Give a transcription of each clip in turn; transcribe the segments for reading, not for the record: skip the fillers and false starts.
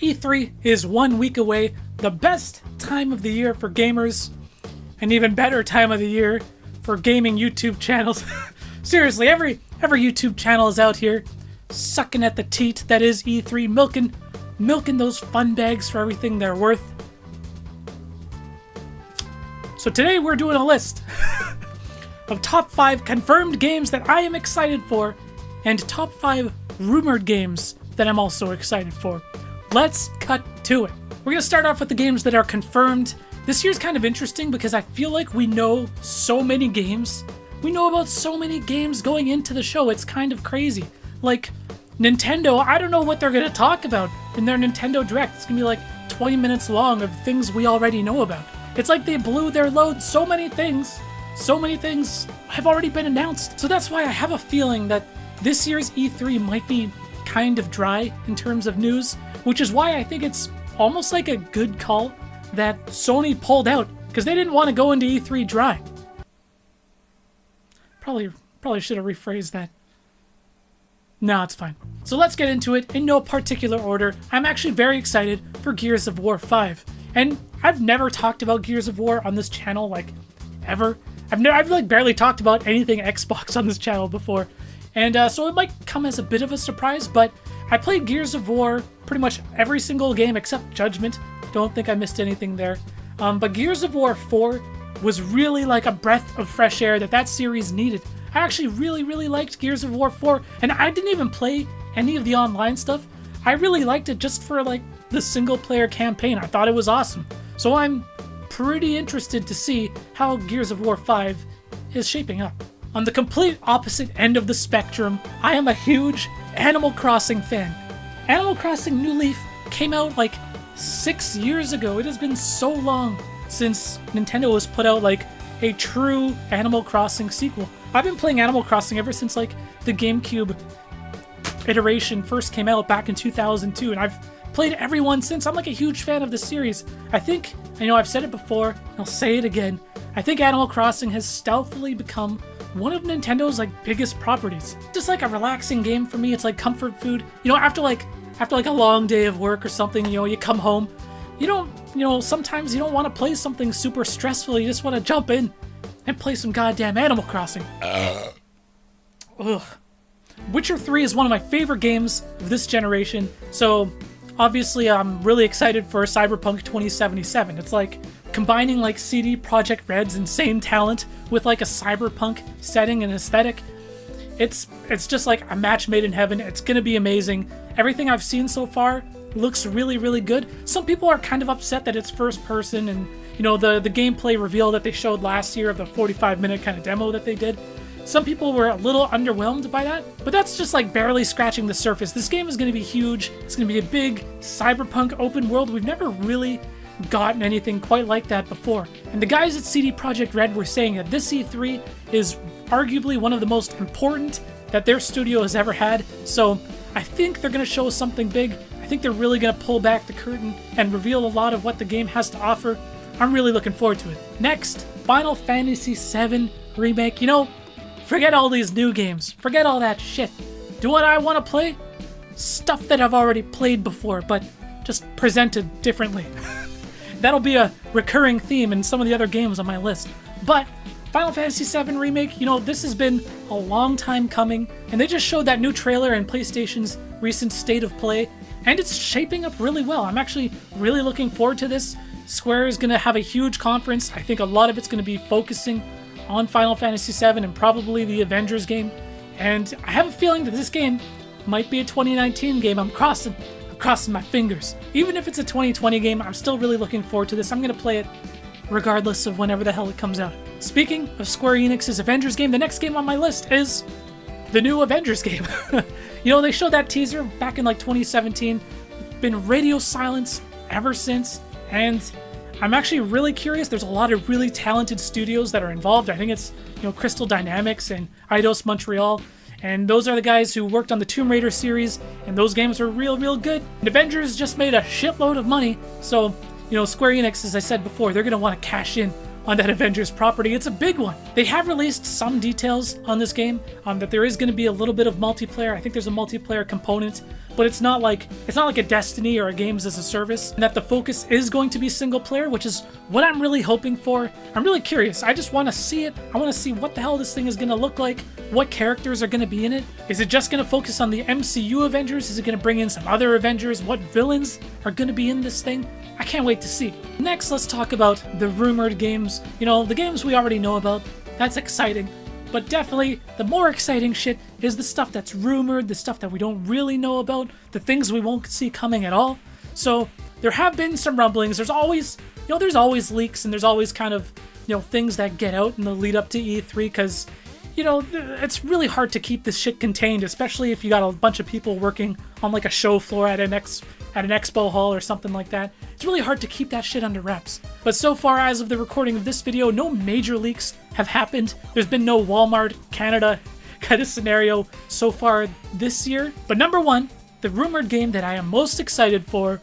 E3 is 1 week away, the best time of the year for gamers, an even better time of the year for gaming YouTube channels. Seriously, every YouTube channel is out here sucking at the teat that is E3, milking those fun bags for everything they're worth. So today we're doing a list of top 5 confirmed games that I am excited for, and top 5 rumored games that I'm also excited for. Let's cut to it. We're gonna start off with the games that are confirmed. This year's kind of interesting because I feel like we know so many games. We know about so many games going into the show, it's kind of crazy. Like, Nintendo, I don't know what they're gonna talk about in their Nintendo Direct. It's gonna be like 20 minutes long of things we already know about. It's like they blew their load. So many things have already been announced. So that's why I have a feeling that this year's E3 might be kind of dry in terms of news, which is why I think it's almost like a good call that Sony pulled out, because they didn't want to go into E3 dry. Probably should have rephrased that. No, it's fine. So let's get into it in no particular order. I'm actually very excited for Gears of War 5. And I've never talked about Gears of War on this channel, like, ever. I've like barely talked about anything Xbox on this channel before. And so it might come as a bit of a surprise, but I played Gears of War pretty much every single game except Judgment. Don't think I missed anything there. But Gears of War 4 was really like a breath of fresh air that series needed. I actually really liked Gears of War 4, and I didn't even play any of the online stuff. I really liked it just for like the single player campaign. I thought it was awesome. So I'm pretty interested to see how Gears of War 5 is shaping up. On the complete opposite end of the spectrum, I am a huge Animal Crossing fan. Animal Crossing New Leaf came out like 6 years ago. It has been so long since Nintendo has put out like a true Animal Crossing sequel. I've been playing Animal Crossing ever since like the GameCube iteration first came out back in 2002, and I've played every one since. I'm like a huge fan of the series. I know I've said it before, and I'll say it again. I think Animal Crossing has stealthily become one of Nintendo's like biggest properties. Just like a relaxing game for me. It's like comfort food. You know, after like a long day of work or something, you know, you come home, sometimes you don't want to play something super stressful. You just want to jump in and play some goddamn Animal Crossing. Ugh. Witcher 3 is one of my favorite games of this generation, so obviously I'm really excited for Cyberpunk 2077. It's like combining like CD Projekt Red's insane talent with like a cyberpunk setting and aesthetic. It's just like a match made in heaven. It's gonna be amazing. Everything I've seen so far looks really good. Some people are kind of upset that it's first person, and you know, the gameplay reveal that they showed last year of the 45-minute kind of demo that they did. Some people were a little underwhelmed by that, but that's just like barely scratching the surface. This game is going to be huge. It's going to be a big cyberpunk open world. We've never really gotten anything quite like that before. And the guys at CD Projekt Red were saying that this E3 is arguably one of the most important that their studio has ever had. So I think they're going to show something big. I think they're really going to pull back the curtain and reveal a lot of what the game has to offer. I'm really looking forward to it. Next, Final Fantasy VII Remake. You know, forget all these new games. Forget all that shit. Do what I want to play? Stuff that I've already played before, but just presented differently. That'll be a recurring theme in some of the other games on my list. But Final Fantasy VII Remake, you know, this has been a long time coming, and they just showed that new trailer in PlayStation's recent State of Play, and it's shaping up really well. I'm actually really looking forward to this. Square is going to have a huge conference. I think a lot of it's going to be focusing on Final Fantasy VII and probably the Avengers game. And I have a feeling that this game might be a 2019 game. I'm crossing my fingers. Even if it's a 2020 game, I'm still really looking forward to this. I'm going to play it regardless of whenever the hell it comes out. Speaking of Square Enix's Avengers game, the next game on my list is the new Avengers game. You know, they showed that teaser back in like 2017. Been radio silence ever since, and I'm actually really curious. There's a lot of really talented studios that are involved. I think it's, you know, Crystal Dynamics and Eidos Montreal, and those are the guys who worked on the Tomb Raider series, and those games were real good. And Avengers just made a shitload of money, so, you know, Square Enix, as I said before, they're going to want to cash in on that Avengers property. It's a big one. They have released some details on this game, that there is going to be a little bit of multiplayer. I think there's a multiplayer component, but it's not like a Destiny or a games as a service, and that the focus is going to be single player, which is what I'm really hoping for. I'm really curious. I just want to see it. I want to see what the hell this thing is going to look like, what characters are going to be in it. Is it just going to focus on the MCU Avengers? Is it going to bring in some other Avengers? What villains are going to be in this thing? I can't wait to see. Next, let's talk about the rumored games. You know, the games we already know about. That's exciting. But definitely, the more exciting shit is the stuff that's rumored, the stuff that we don't really know about, the things we won't see coming at all. So, there have been some rumblings. There's always leaks, and there's always kind of, things that get out in the lead up to E3, because, it's really hard to keep this shit contained, especially if you got a bunch of people working on like a show floor at an expo hall or something like that. It's really hard to keep that shit under wraps. But so far, as of the recording of this video, no major leaks have happened. There's been no Walmart Canada kind of scenario so far this year. But number one, the rumored game that I am most excited for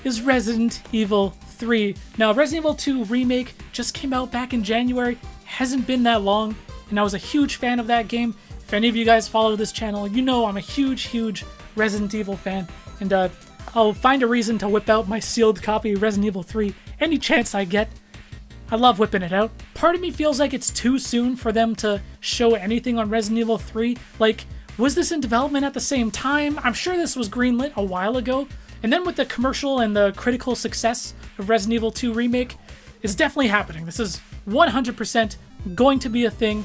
is Resident Evil 3. Now, Resident Evil 2 Remake just came out back in January. Hasn't been that long, and I was a huge fan of that game. If any of you guys follow this channel, you know I'm a huge Resident Evil fan, and I'll find a reason to whip out my sealed copy of Resident Evil 3 any chance I get. I love whipping it out. Part of me feels like it's too soon for them to show anything on Resident Evil 3. Like, was this in development at the same time? I'm sure this was greenlit a while ago. And then with the commercial and the critical success of Resident Evil 2 Remake, it's definitely happening. This is 100% going to be a thing.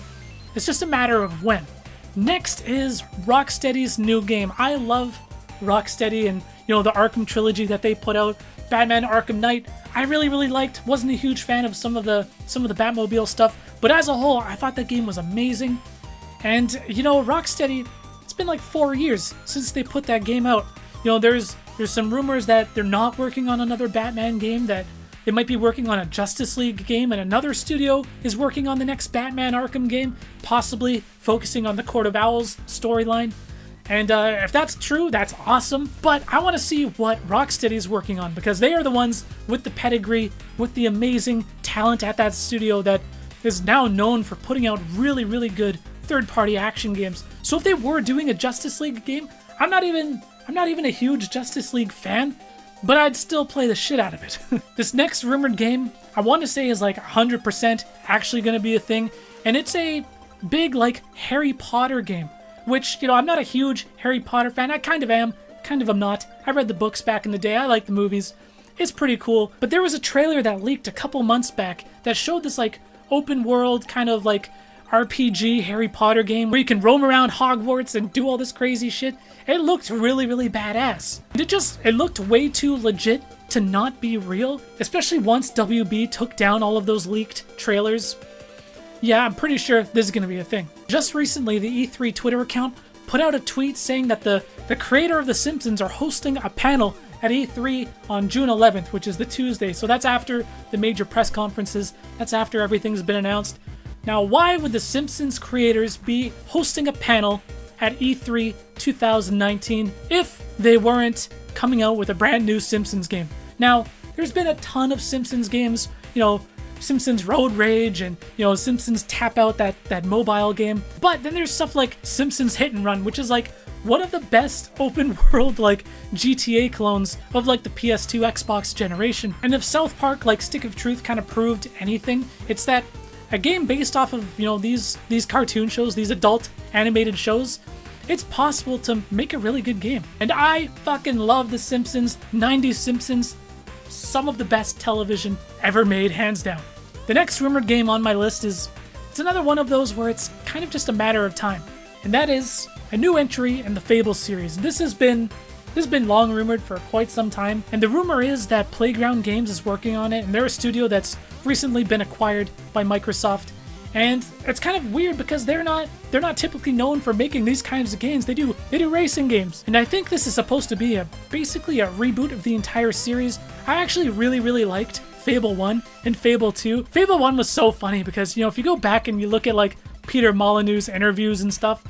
It's just a matter of when. Next is Rocksteady's new game. I love Rocksteady and, the Arkham trilogy that they put out. Batman Arkham Knight, I really liked. Wasn't a huge fan of some of the Batmobile stuff, but as a whole, I thought that game was amazing. And, Rocksteady, it's been like 4 years since they put that game out. There's some rumors that they're not working on another Batman game, that they might be working on a Justice League game, and another studio is working on the next Batman Arkham game, possibly focusing on the Court of Owls storyline. And if that's true, that's awesome. But I want to see what Rocksteady is working on, because they are the ones with the pedigree, with the amazing talent at that studio that is now known for putting out really good third-party action games. So if they were doing a Justice League game, I'm not even a huge Justice League fan, but I'd still play the shit out of it. This next rumored game, I want to say is like 100% actually going to be a thing, and it's a big like Harry Potter game, which, I'm not a huge Harry Potter fan. I kind of am, kind of am not. I read the books back in the day. I like the movies. It's pretty cool. But there was a trailer that leaked a couple months back that showed this like open world kind of like RPG Harry Potter game where you can roam around Hogwarts and do all this crazy shit. It looked really badass. It looked way too legit to not be real, especially once WB took down all of those leaked trailers. Yeah, I'm pretty sure this is going to be a thing. Just recently, the E3 Twitter account put out a tweet saying that the creator of The Simpsons are hosting a panel at E3 on June 11th, which is the Tuesday. So that's after the major press conferences. That's after everything's been announced. Now, why would The Simpsons creators be hosting a panel at E3 2019 if they weren't coming out with a brand new Simpsons game? Now, there's been a ton of Simpsons games, Simpsons Road Rage and, Simpsons Tap Out, that mobile game. But then there's stuff like Simpsons Hit and Run, which is like one of the best open world like GTA clones of like the PS2 Xbox generation. And if South Park like Stick of Truth kind of proved anything, it's that a game based off of, these cartoon shows, these adult animated shows, it's possible to make a really good game. And I fucking love The Simpsons, 90s Simpsons, some of the best television ever made, hands down. The next rumored game on my list it's another one of those where it's kind of just a matter of time. And that is a new entry in the Fable series. This has been long rumored for quite some time, and the rumor is that Playground Games is working on it, and they're a studio that's recently been acquired by Microsoft. And it's kind of weird because they're not typically known for making these kinds of games. They do racing games. And I think this is supposed to be basically a reboot of the entire series. I actually really liked Fable 1 and Fable 2. Fable 1 was so funny because, if you go back and you look at like Peter Molyneux's interviews and stuff,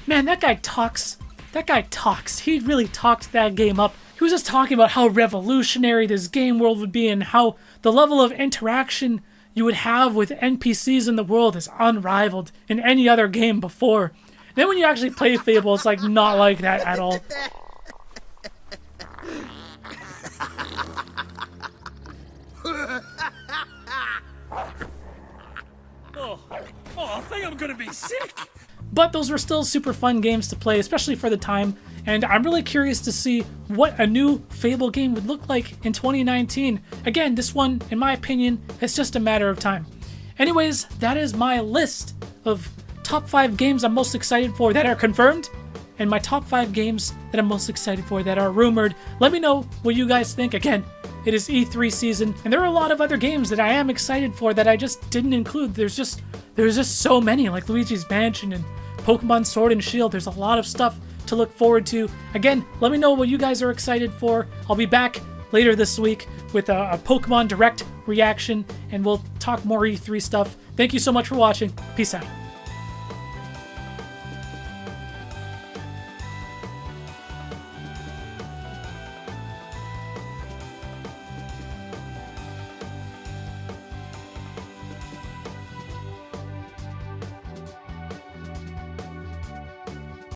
that guy talks that guy talks. He really talked that game up. He was just talking about how revolutionary this game world would be and how the level of interaction you would have with NPCs in the world is unrivaled in any other game before. Then when you actually play Fable, it's like not like that at all. I think I'm gonna be sick. But those were still super fun games to play, especially for the time, and I'm really curious to see what a new Fable game would look like in 2019. Again, this one, in my opinion, it's just a matter of time. Anyways, that is my list of top 5 games I'm most excited for that are confirmed, and my top 5 games that I'm most excited for that are rumored. Let me know what you guys think. Again, it is E3 season, and there are a lot of other games that I am excited for that I just didn't include. There's just so many, like Luigi's Mansion and Pokemon Sword and Shield. There's a lot of stuff to look forward to. Again, let me know what you guys are excited for. I'll be back later this week with a Pokemon Direct reaction, and we'll talk more E3 stuff. Thank you so much for watching. Peace out.